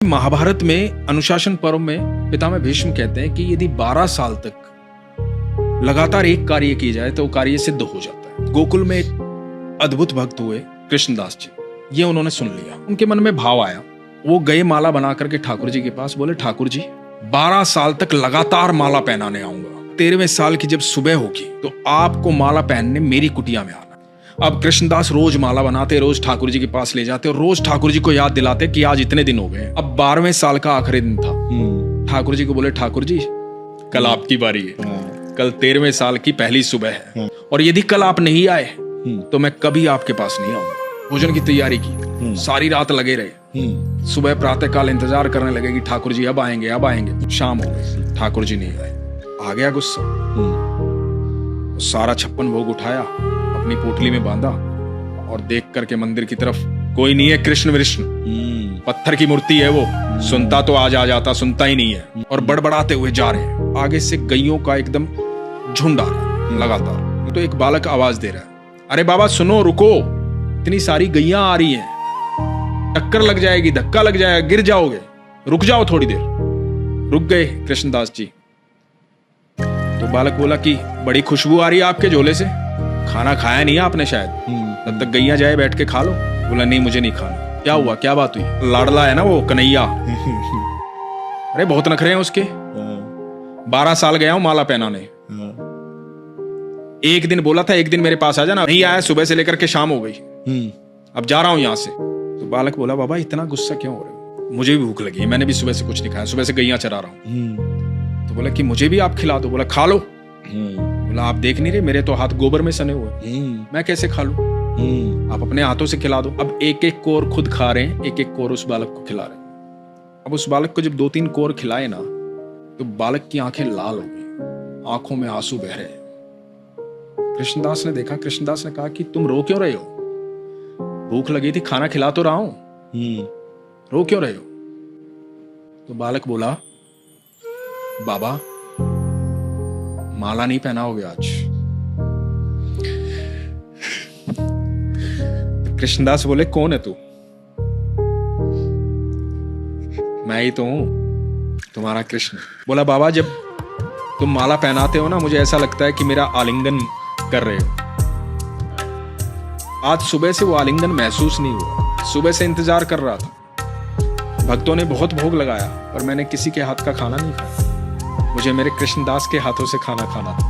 महाभारत में अनुशासन पर्व में पितामह भीष्म कहते हैं कि यदि 12 साल तक लगातार एक कार्य किया जाए तो वो कार्य सिद्ध हो जाता है। गोकुल में एक अद्भुत भक्त हुए कृष्णदास जी, ये उन्होंने सुन लिया, उनके मन में भाव आया, वो गए माला बना करके ठाकुर जी के पास, बोले ठाकुर जी 12 साल तक लगातार माला पहनाने आऊंगा, 13वें साल की जब सुबह होगी तो आपको माला पहनने मेरी कुटिया में आना। अब कृष्णदास रोज माला बनाते, रोज ठाकुर जी के पास ले जाते और रोज ठाकुर जी को याद दिलाते कि आज इतने दिन हो गए। अब 12वें साल का आखिरी दिन था। ठाकुर जी को बोले ठाकुर जी कल आपकी बारी है, कल 13वें साल की पहली सुबह है और यदि कल आप नहीं आए तो मैं कभी आपके पास नहीं आऊंगा। भोजन की तैयारी की, सारी रात लगे रहे। सुबह प्रातः काल इंतजार करने लगे कि ठाकुर जी अब आएंगे अब आएंगे। शाम हो गई, ठाकुर जी नहीं आए। आ गया गुस्सा, सारा 56 भोग उठाया, अपनी पोटली में बांधा और देख करके मंदिर की तरफ, कोई नहीं है कृष्ण विष्णु, पत्थर की मूर्ति है वो, सुनता तो आज आ जाता, सुनता ही नहीं है। और बड़बड़ाते हुए जा रहे हैं। आगे से गैयों का एकदम झुंड आ रहा है लगातार। तो एक बालक आवाज दे रहा है, अरे बाबा सुनो, रुको, इतनी सारी गैया आ रही हैं, टक्कर लग जाएगी, धक्का लग जाएगा, गिर जाओगे, रुक जाओ थोड़ी देर। रुक गए कृष्णदास जी। तो बालक बोला कि बड़ी खुशबू आ रही है आपके झोले से, खाना खाया नहीं आपने शायद, तब तक गैया जाए बैठ के खा लो। बोला नहीं मुझे नहीं खाना। क्या हुआ, क्या बात हुई? लाडला है ना वो कन्हैया। अरे बहुत नखरे हैं उसके, 12 साल गया हूं माला पहनाने, एक दिन बोला था एक दिन मेरे पास आ जाना, नहीं आया, सुबह से लेकर के शाम हो गई, अब जा रहा हूं यहां से। तो बालक बोला बाबा इतना गुस्सा क्यों हो रहे हो? मुझे भी भूख लगी, मैंने भी सुबह से कुछ नहीं खाया, सुबह से गैया चरा रहा हूं। तो बोला कि मुझे भी आप खिला दो। बोला खा लो। बोला आप देख नहीं रहे मेरे तो हाथ गोबर में सने हुए, मैं कैसे खा लूं? आप अपने हाथों से खिला दो। अब एक एक कोर खुद खा रहे हैं, एक एक कोर उस बालक को खिला रहे हैं। अब उस बालक को जब 2-3 कोर खिलाए ना तो बालक की आंखें लाल हो गई, आंखों में आंसू बह रहे हैं। कृष्णदास ने देखा, कृष्णदास ने कहा कि तुम रो क्यों रहे हो? भूख लगी थी, खाना खिला तो रहा हूं, रो क्यों रहे हो? तो बालक बोला बाबा माला नहीं पहनाओगे आज। कृष्णदास बोले कौन है तू? मैं ही तो हूं, तुम्हारा कृष्ण। बोला बाबा जब तुम माला पहनाते हो ना मुझे ऐसा लगता है कि मेरा आलिंगन कर रहे हो। आज सुबह से वो आलिंगन महसूस नहीं हुआ, सुबह से इंतजार कर रहा था। भक्तों ने बहुत भोग लगाया पर मैंने किसी के हाथ का खाना नहीं खाया, मुझे मेरे कृष्णदास के हाथों से खाना खाना था।